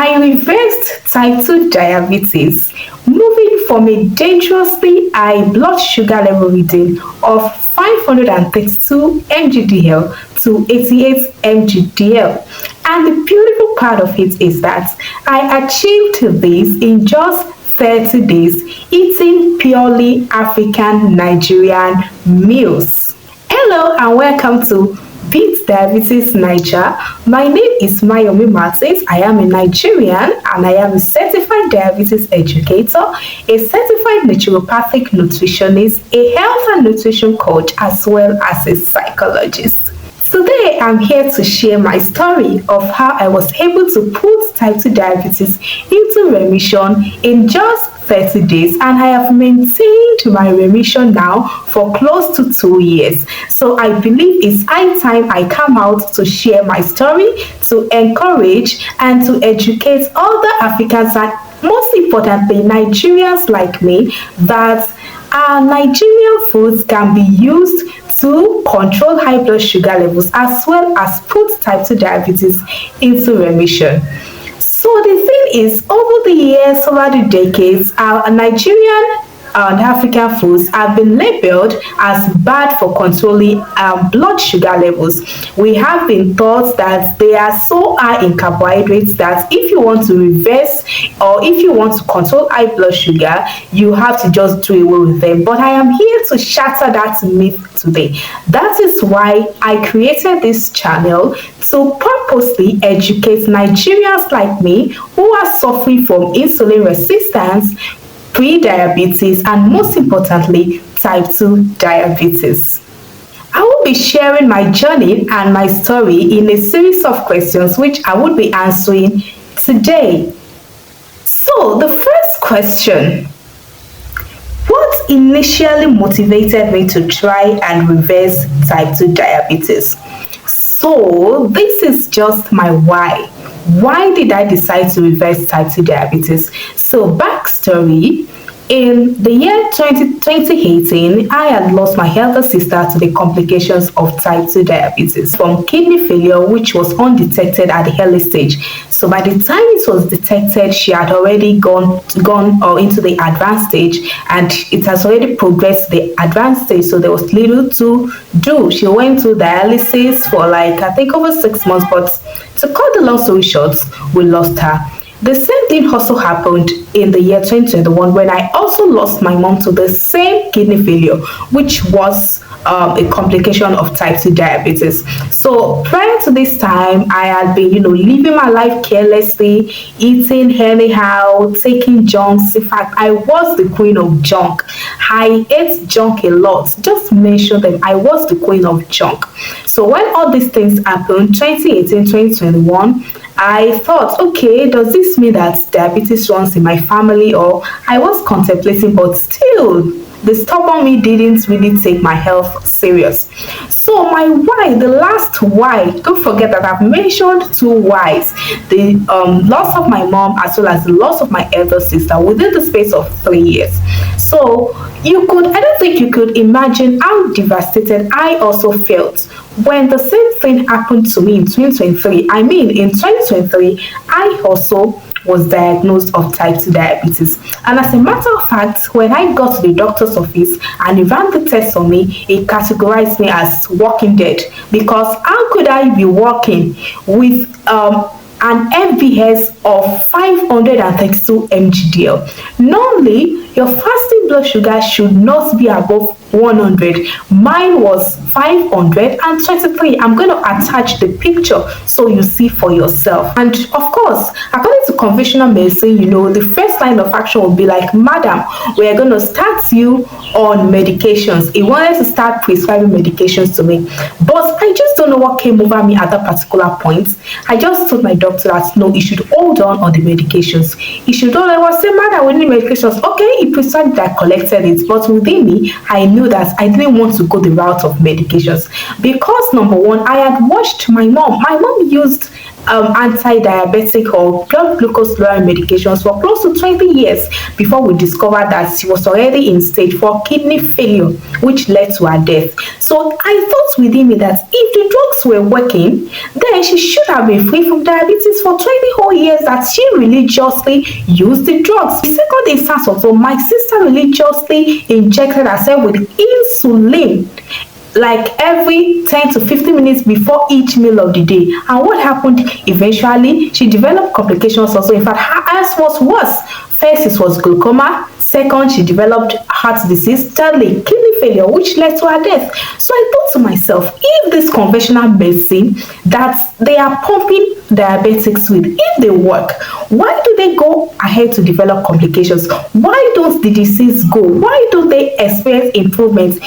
I reversed type 2 diabetes, moving from a dangerously high blood sugar level reading of 532 mgdl to 88 mgdl. And the beautiful part of it is that I achieved this in just 30 days, eating purely African Nigerian meals. Hello and welcome to Beat Diabetes Niger. My name is Mayomi Martins. I am a Nigerian and I am a certified diabetes educator, a certified naturopathic nutritionist, a health and nutrition coach, as well as a psychologist. Today, I'm here to share my story of how I was able to put type 2 diabetes into remission in just 30 days, and I have maintained my remission now for close to 2 years. So I believe it's high time I come out to share my story, to encourage and to educate other Africans and most importantly Nigerians like me that our Nigerian foods can be used to control high blood sugar levels as well as put type 2 diabetes into remission. So the thing is, over the years, over the decades, our Nigerian and African foods have been labeled as bad for controlling blood sugar levels. We have been taught that they are so high in carbohydrates that if you want to reverse or if you want to control high blood sugar, you have to just do away with them. But I am here to shatter that myth today. That is why I created this channel to purposely educate Nigerians like me who are suffering from insulin resistance, pre-diabetes, and most importantly, type 2 diabetes. I will be sharing my journey and my story in a series of questions which I will be answering today. So, the first question: what initially motivated me to try and reverse type 2 diabetes? So, this is just my why. Why did I decide to reverse type 2 diabetes? So, backstory: in the year 2018, I had lost my elder sister to the complications of type 2 diabetes from kidney failure, which was undetected at the early stage. So by the time it was detected, she had already gone into the advanced stage, and it has already progressed to the advanced stage. So there was little to do. She went to dialysis for I think over 6 months. But to cut the long story short, we lost her. The same thing also happened in the year 2021 when I also lost my mom to the same kidney failure, which was a complication of type 2 diabetes. So prior to this time, I had been, living my life carelessly, eating anyhow, taking junks. In fact, I was the queen of junk. I ate junk a lot. Just mention them. I was the queen of junk. So when all these things happened, 2018, 2021, I thought, okay, does this mean that diabetes runs in my family? Or I was contemplating, but still, the stubborn me didn't really take my health serious. So my why, the last why, don't forget that I've mentioned 2 whys: the loss of my mom as well as the loss of my elder sister within the space of 3 years. So I don't think you could imagine how devastated I also felt when the same thing happened to me in 2023. I mean, in 2023, I also was diagnosed of type 2 diabetes. And as a matter of fact, when I got to the doctor's office and he ran the test on me, he categorized me as walking dead. Because how could I be walking with an MVS of 532 mgdl? Normally, your fasting blood sugar should not be above 100. Mine was 523. I'm going to attach the picture so you see for yourself. And of course, according to conventional medicine, the first line of action will be like, madam, we are going to start you on medications. He wanted to start prescribing medications to me, but I just don't know what came over me at that particular point. I just told my doctor that no, he should hold on the medications. He should hold on. I was saying, madam, we need medications. Okay, he prescribed that, collected it, but within me, I knew that I didn't want to go the route of medications because number one, I had watched my mom. My mom used anti-diabetic or blood glucose lowering medications for close to 20 years before we discovered that she was already in stage 4 kidney failure, which led to her death. So I thought within me that if the drugs were working, then she should have been free from diabetes for 20 whole years that she religiously used the drugs. The second instance also, my sister religiously injected herself with insulin like every 10 to 15 minutes before each meal of the day. And what happened eventually? She developed complications also. In fact, her eyes was worse. First, it was glaucoma. Second, she developed heart disease. Thirdly, kidney failure, which led to her death. So I thought to myself, if this conventional medicine that they are pumping diabetics with, if they work, why do they go ahead to develop complications? Why don't the disease go? Why don't they experience improvements?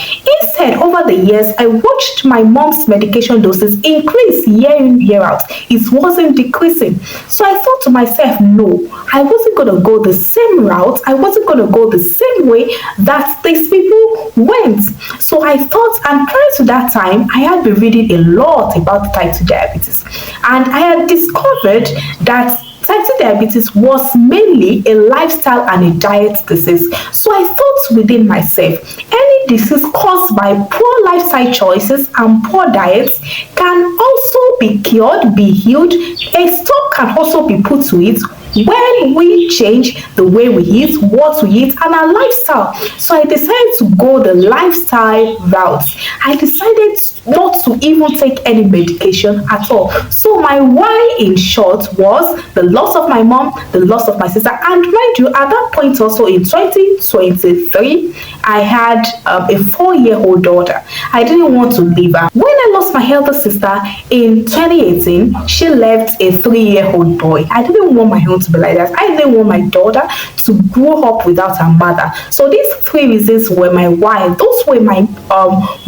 Instead, over the years, I watched my mom's medication doses increase year in, year out. It wasn't decreasing. So I thought to myself, no, I wasn't going to go the same route. I wasn't going to go the same way that these people went. So I thought, and prior to that time, I had been reading a lot about type 2 diabetes, and I had discovered that type 2 diabetes was mainly a lifestyle and a diet disease. So I thought within myself, any disease caused by poor lifestyle choices and poor diets can also be cured, be healed. A stop can also be put to it when we change the way we eat, what we eat, and our lifestyle. So I decided to go the lifestyle route. I decided not to even take any medication at all. So my why in short was the loss of my mom, the loss of my sister, and mind you, at that point also in 2023, I had a 4-year-old daughter. I didn't want to leave her. When I lost my elder sister in 2018, she left a 3-year-old boy. I didn't want my own to be like that. I didn't want my daughter to grow up without her mother. So these 3 reasons were my why. Those were my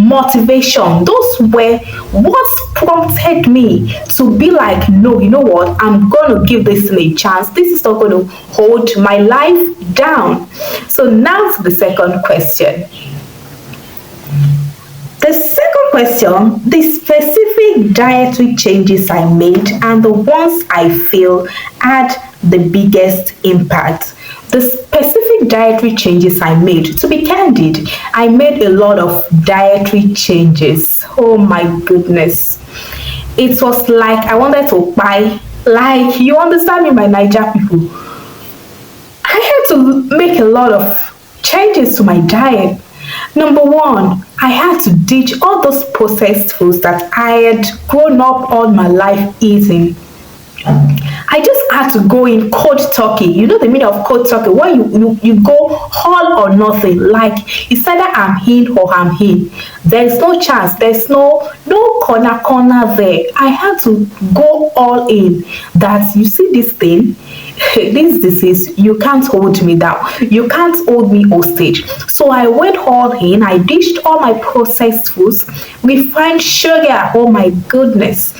motivation. Those were what prompted me to be like, no, you know what? I'm going to give this thing a chance. This is not going to hold my life down. So now to the second question. The second question, the specific dietary changes I made and the ones I feel had the biggest impact. The specific dietary changes I made, to be candid, I made a lot of dietary changes. Oh my goodness. It was like I wanted to buy, like, you understand me, my Niger people. I had to make a lot of changes to my diet. Number one, I had to ditch all those processed foods that I had grown up all my life eating. I just had to go in cold turkey. You know the meaning of cold turkey? When you go all or nothing. Like, it's either I'm in or I'm in. There's no chance. There's no corner there. I had to go all in. That, you see this thing, this disease, you can't hold me down. You can't hold me hostage. So I went all in. I dished all my processed foods, refined sugar. Oh my goodness.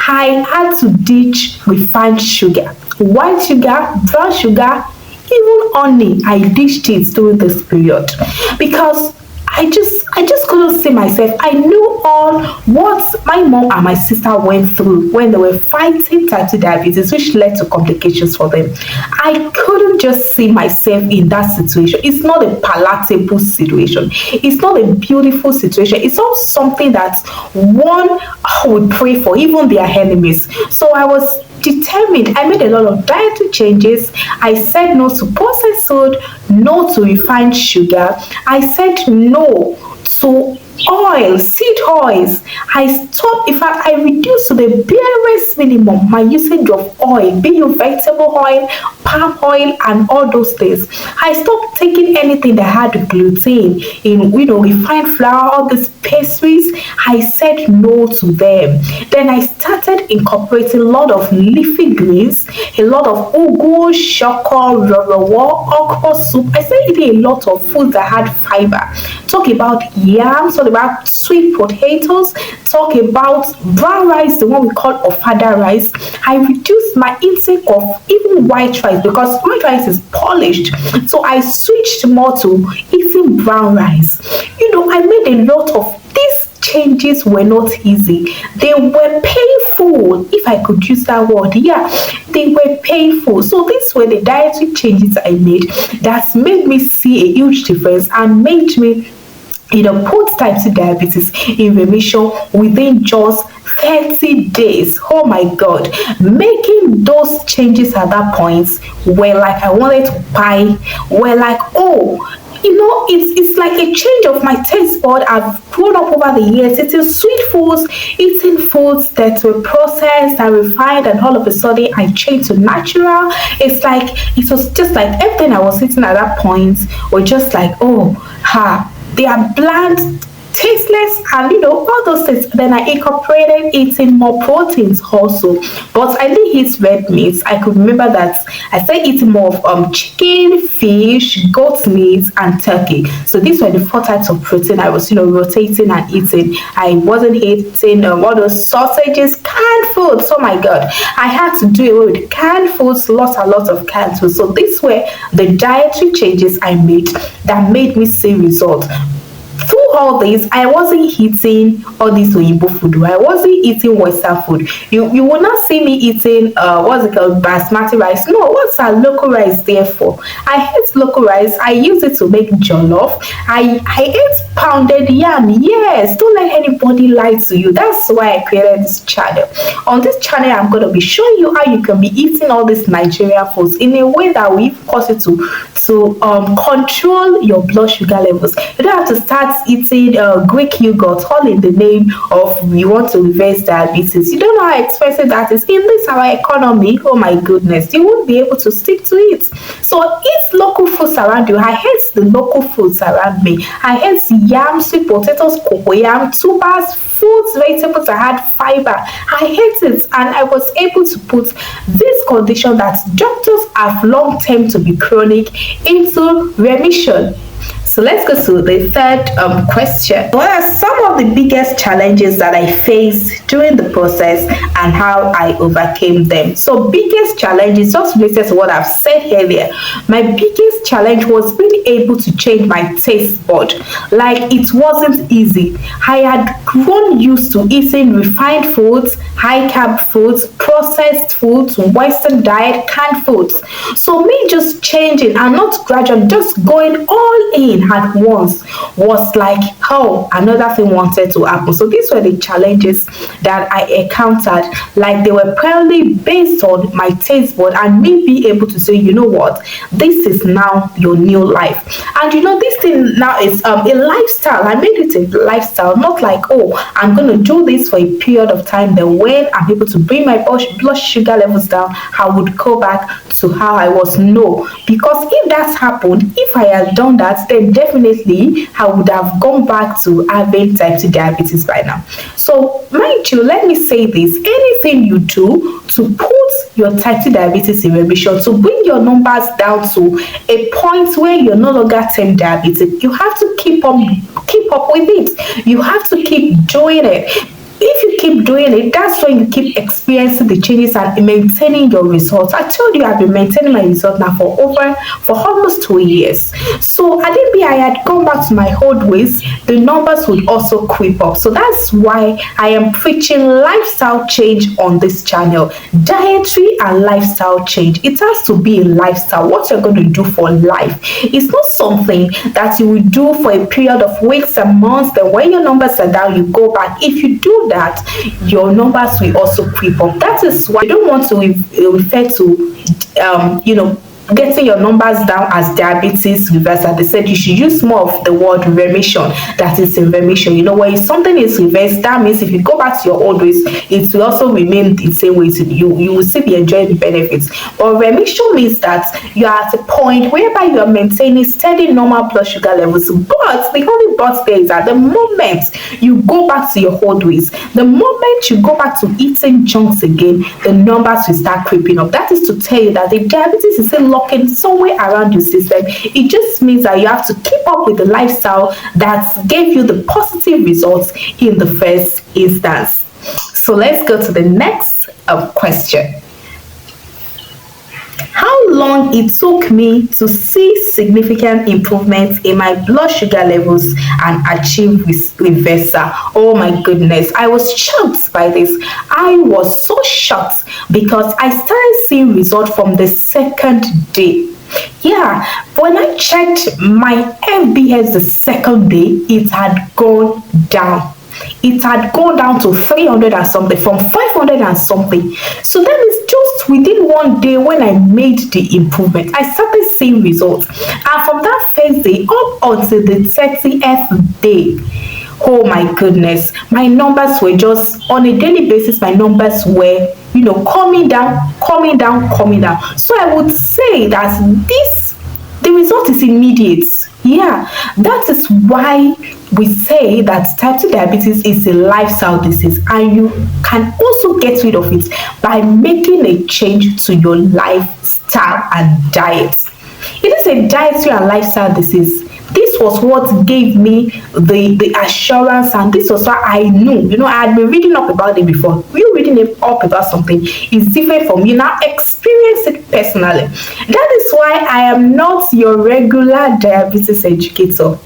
I had to ditch refined sugar, white sugar, brown sugar, even honey. I dished it during this period because I just couldn't see myself. I knew all what my mom and my sister went through when they were fighting type 2 diabetes, which led to complications for them. I couldn't just see myself in that situation. It's not a palatable situation. It's not a beautiful situation. It's not something that one would pray for, even their enemies. So I was determined. I made a lot of dietary changes. I said no to processed food, no to refined sugar. I said no to oil, seed oils. I stopped, in fact, I reduced to the barest minimum my usage of oil, be it vegetable oil, palm oil, and all those things. I stopped taking anything that had gluten in, refined flour, all these pastries. I said no to them. Then I started incorporating a lot of leafy greens, a lot of ugu, shoko, rorowo, okra soup. I started eating a lot of food that had fiber. Talk about yams, talk about sweet potatoes, talk about brown rice, the one we call ofada rice. I reduced my intake of even white rice because white rice is polished. So I switched more to eating brown rice. I made a lot of these changes were not easy. They were painful, if I could use that word. Yeah, they were painful. So these were the dietary changes I made that made me see a huge difference and made me put type 2 diabetes in remission within just 30 days. Oh my God. Making those changes at that point were like I wanted to buy, were like, oh, it's like a change of my taste bud. I've grown up over the years eating sweet foods, eating foods that were processed and refined, and all of a sudden I changed to natural. It's like it was just like everything I was eating at that point were just like, oh, they are bland, tasteless, and all those things. Then I incorporated eating more proteins also, but I didn't eat red meat. I could remember that I started eating more of chicken, fish, goat meat, and turkey. So these were the 4 types of protein I was rotating and eating. I wasn't eating all those sausages, canned foods. Oh my God, I had to do away with canned foods, lots of canned foods. So these were the dietary changes I made that made me see results. Through all this, I wasn't eating all this Oyinbo food. I wasn't eating Western food. You will not see me eating what's it called, basmati rice. No, what's our local rice there for? I hate local rice. I use it to make jollof. I ate pounded yam. Yes, don't let anybody lie to you. That's why I created this channel. On this channel, I'm going to be showing you how you can be eating all these Nigerian foods in a way that will cause you to control your blood sugar levels. You don't have to start eating Greek yogurt all in the name of you want to reverse diabetes. You don't know how expensive that is in this our economy. Oh my goodness, you won't be able to stick to it. So eat local foods around you. I hate the local foods around me. I hate yam, sweet potatoes, cocoyam, tubers, fruits, vegetables that had fiber. I hate it, and I was able to put this condition that doctors have long term to be chronic into remission. So let's go to the third question. What are some of the biggest challenges that I faced during the process and how I overcame them? So biggest challenges, just related to what I've said earlier. My biggest challenge was being able to change my taste bud. Like, it wasn't easy. I had grown used to eating refined foods, high carb foods, processed foods, Western diet, canned foods. So me just changing and not gradually, just going all in at once was like, oh, another thing wanted to happen. So these were the challenges that I encountered. Like, they were primarily based on my taste bud and me being able to say, you know what, this is now your new life. And this thing now is a lifestyle. I made it a lifestyle, not like, oh, I'm going to do this for a period of time, then when I'm able to bring my blood sugar levels down, I would go back to how I was. No, because if that's happened, if I had done that, then definitely I would have gone back to having type 2 diabetes by now. So mind you, let me say this: anything you do to put your type 2 diabetes in remission, to bring your numbers down to a point where you're no longer term diabetic, you have to keep up with it. You have to keep doing it. If you keep doing it, that's when you keep experiencing the changes and maintaining your results. I told you I've been maintaining my results now for almost 2 years. So I didn't be I had gone back to my old ways, the numbers would also creep up. So that's why I am preaching lifestyle change on this channel. Dietary and lifestyle change. It has to be a lifestyle. What you're going to do for life. It's not something that you will do for a period of weeks and months. Then when your numbers are down, you go back. If you do that, your numbers will also creep up. That is why I don't want to refer to getting your numbers down as diabetes reversal. They said you should use more of the word remission, that is in remission. When something is reversed, that means if you go back to your old ways, it will also remain the same way. You will still be enjoying the benefits. But remission means that you are at a point whereby you are maintaining steady normal blood sugar levels. But the only but there is that the moment you go back to your old ways, the moment you go back to eating junks again, the numbers will start creeping up. That is to tell you that the diabetes is still locking somewhere around your system. It just means that you have to keep up with the lifestyle that gave you the positive results in the first instance. So let's go to the next question. How long it took me to see significant improvements in my blood sugar levels and achieve reversal. Oh my goodness, I was shocked by this. I was so shocked because I started seeing results from the second day. Yeah, when I checked my FBS the second day, it had gone down. It had gone down to 300 and something from 500 and something. So that is just within one day when I made the improvement. I started seeing results. And from that first day up until the 30th day, oh my goodness, my numbers were just on a daily basis, my numbers were, coming down, coming down, coming down. So I would say that the result is immediate. Yeah, that is why we say that type 2 diabetes is a lifestyle disease, and you can also get rid of it by making a change to your lifestyle and diet. It is a dietary and lifestyle disease. This was what gave me the assurance, and this was what I knew. I had been reading up about it before. You reading up about something is different from you now experience it personally. That is why I am not your regular diabetes educator.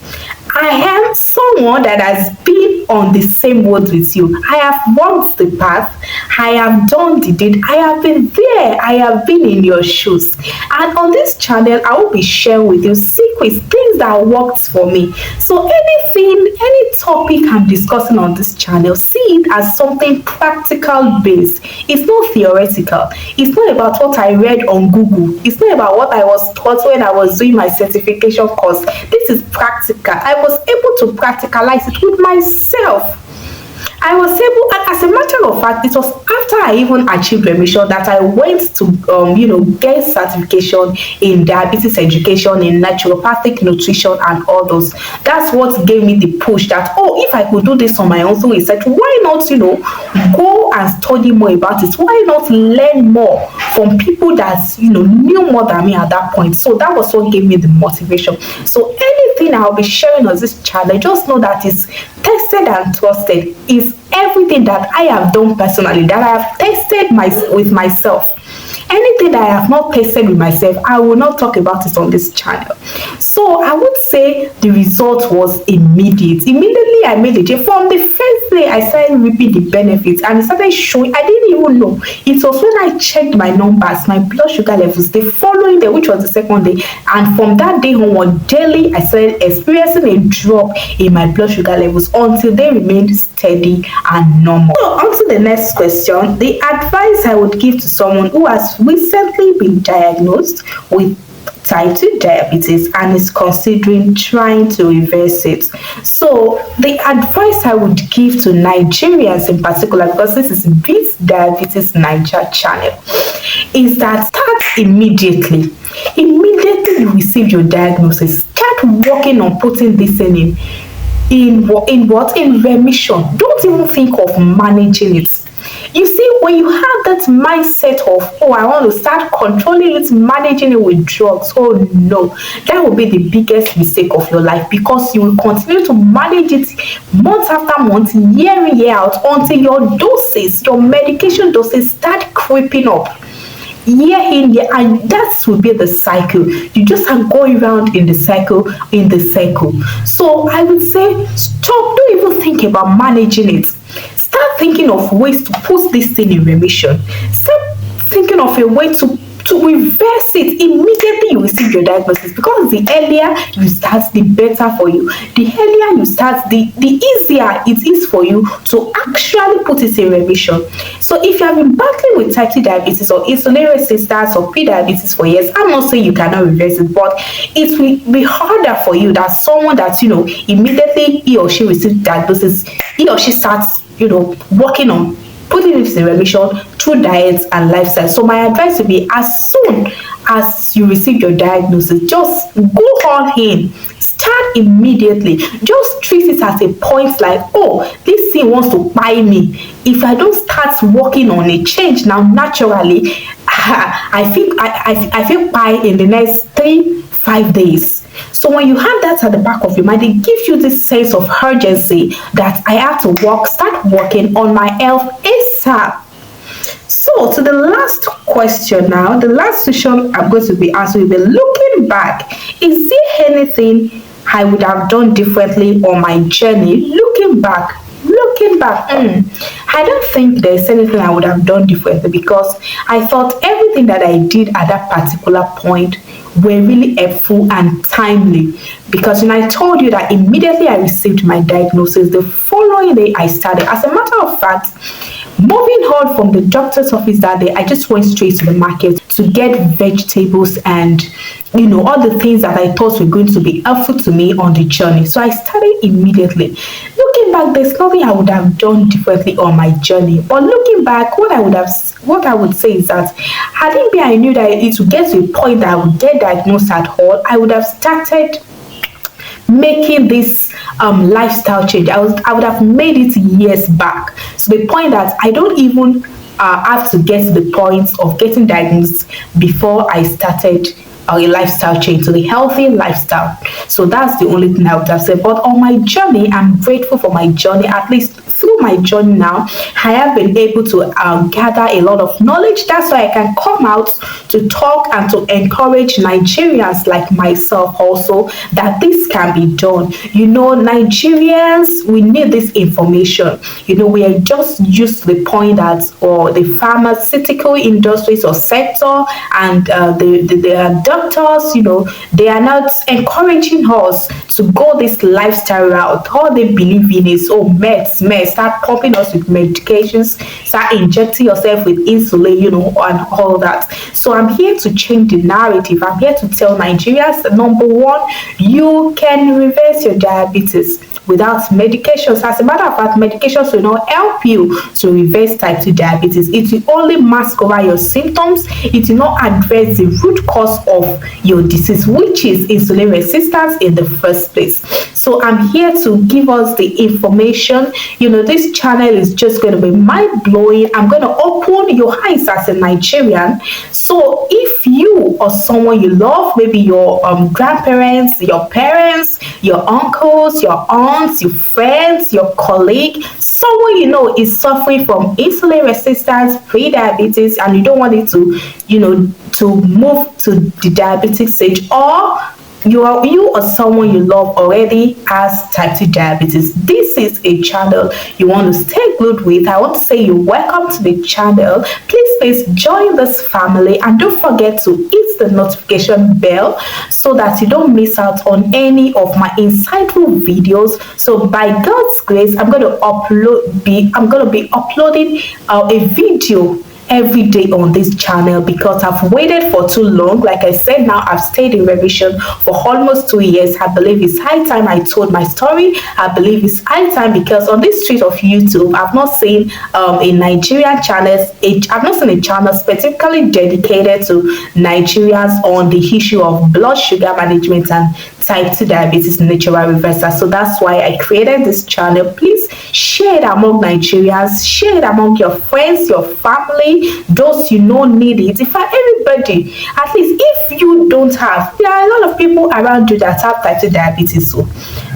I am someone that has been on the same road with you. I have walked the path. I have done the deed. I have been there. I have been in your shoes. And on this channel, I will be sharing with you secrets, things that worked for me. So any topic I'm discussing on this channel, see it as something practical based. It's not theoretical. It's not about what I read on Google. It's not about what I was taught when I was doing my certification course. This is practical. I was able to practicalize it with myself. I was able, as a matter of fact, it was after I even achieved remission that I went to, get certification in diabetes education, in naturopathic nutrition, and all those. That's what gave me the push that, if I could do this on my own through research, why not, go and study more about it? Why not learn more from people that, knew more than me at that point? So that was what gave me the motivation. So anything I'll be sharing on this channel, just know that it's tested and trusted. Is everything that I have done personally, that I have tested with myself. Anything that I have not tested with myself, I will not talk about it on this channel. So I would say the result was immediate. Immediately I made a change. From the first day I started reaping the benefits, and it started showing. I didn't even know. It was when I checked my numbers, my blood sugar levels, the following day, which was the second day, and from that day onward, daily I started experiencing a drop in my blood sugar levels until they remained steady and normal. So on to the next question. The advice I would give to someone who has recently been diagnosed with type 2 diabetes and is considering trying to reverse it. So the advice I would give to Nigerians in particular, because this is Beat Diabetes Niger channel, is that start immediately. Immediately you receive your diagnosis, start working on putting this in remission. Don't even think of managing it. You see, when you have that mindset of, I want to start controlling it, managing it with drugs, no, that will be the biggest mistake of your life, because you will continue to manage it month after month, year in, year out, until your doses, your medication doses start creeping up. Year in, year, and that will be the cycle. You just are going around in the cycle, So I would say, stop. Don't even think about managing it. Start thinking of ways to put this thing in remission. Start thinking of a way to reverse it. Immediately you receive your diagnosis, because the earlier you start, the better for you. The earlier you start, the easier it is for you to actually put it in remission. So if you have been battling with type 2 diabetes or insulin resistance or pre-diabetes for years, I'm not saying you cannot reverse it, but it will be harder for you than someone that, immediately he or she receives diagnosis, he or she starts, working on putting it in remission through diet and lifestyle. So my advice would be, as soon as you receive your diagnosis, just go all in. Start immediately. Just treat it as a point, like, this thing wants to buy me. If I don't start working on a change now, naturally, I feel buy in the next 3-5 days. So when you have that at the back of your mind, it gives you this sense of urgency that I have to start working on my health ASAP. So, to the last question now, the last question I'm going to be answering will be looking back, is there anything I would have done differently on my journey? I don't think there's anything I would have done differently because I thought everything that I did at that particular point were really helpful and timely. Because when I told you that immediately I received my diagnosis, the following day I started. As a matter of fact, moving on from the doctor's office that day, I just went straight to the market to get vegetables and all the things that I thought were going to be helpful to me on the journey. So I started immediately. Looking back, there's nothing I would have done differently on my journey. But looking back, what I would say is that had it been I knew that it would get to a point that I would get diagnosed at all, I would have started making this lifestyle change. I would have made it years back. So the point that I don't even have to get to the point of getting diagnosed before I started a lifestyle change to the healthy lifestyle. So that's the only thing I would have said. But on my journey, I'm grateful for my journey. At least through my journey now, I have been able to gather a lot of knowledge. That's why I can come out to talk and to encourage Nigerians like myself also that this can be done. Nigerians, we need this information. We are just used to the point that or the pharmaceutical industries or sector and the doctors, they are not encouraging us to go this lifestyle route. All they believe in is, meds, start pumping us with medications, start injecting yourself with insulin, and all that. So I'm here to change the narrative. I'm here to tell Nigerians that number one, you can reverse your diabetes without medications. As a matter of fact, medications will not help you to reverse type 2 diabetes. It will only mask over your symptoms. It will not address the root cause of your disease, which is insulin resistance in the first place. So I'm here to give us the information. This channel is just going to be mind-blowing. I'm going to open your eyes as a Nigerian. So if you or someone you love, maybe your grandparents, your parents, your uncles, your aunts, your friends, your colleague, someone is suffering from insulin resistance, pre-diabetes, and you don't want it to move to the diabetic stage, or you or someone you love already has type 2 diabetes, this is a channel you want to stay glued with. I want to say you're welcome to the channel. Please join this family and don't forget to hit the notification bell so that you don't miss out on any of my insightful videos. So by God's grace, I'm going to be uploading a video every day on this channel because I've waited for too long. Like I said, now I've stayed in revision for almost 2 years. I believe it's high time I told my story. I believe it's high time because on this street of YouTube, I've not seen a Nigerian channel. I've not seen a channel specifically dedicated to Nigerians on the issue of blood sugar management and type 2 diabetes natural reversal. So that's why I created this channel. Please share it among Nigerians, share it among your friends, your family, those need it. In fact, everybody, at least if you don't have, there are a lot of people around you that have type 2 diabetes. So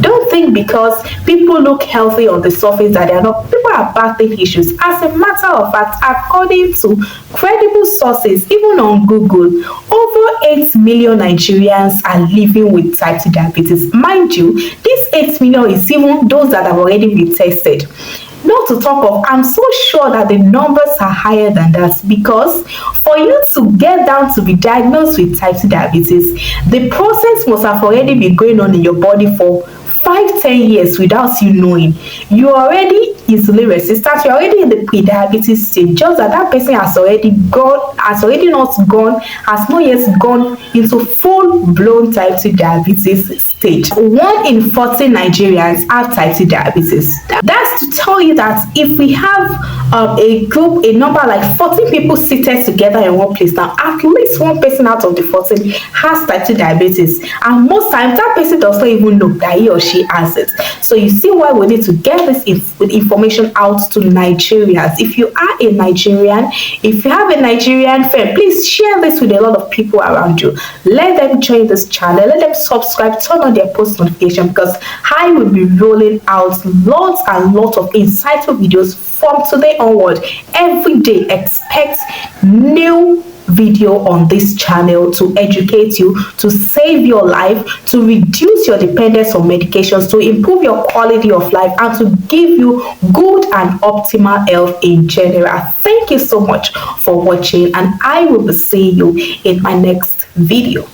don't think because people look healthy on the surface that they are not. People are battling issues. As a matter of fact, according to credible sources, even on Google, over 8 million Nigerians are living with type 2 diabetes. Mind you, this 8 million is even those that have already been tested. Not to talk of, I'm so sure that the numbers are higher than that because for you to get down to be diagnosed with type 2 diabetes, the process must have already been going on in your body for 5-10 years without you knowing. You're already insulin resistant, you're already in the pre-diabetes stage, just that person has not yet gone into full-blown type 2 diabetes stage. 1 in 40 Nigerians have type 2 diabetes. That's to tell you that if we have a number like 14 people seated together in one place now, at least one person out of the 14 has type 2 diabetes, and most times that person does not even know that he or she has it. So you see why we need to get this information information out to Nigerians. If you are a Nigerian, if you have a Nigerian friend, please share this with a lot of people around you. Let them join this channel, let them subscribe, turn on their post notification, because I will be rolling out lots and lots of insightful videos from today onward. Every day expect new video on this channel to educate you, to save your life, to reduce your dependence on medications, to improve your quality of life, and to give you good and optimal health in general. Thank you so much for watching, and I will be seeing you in my next video.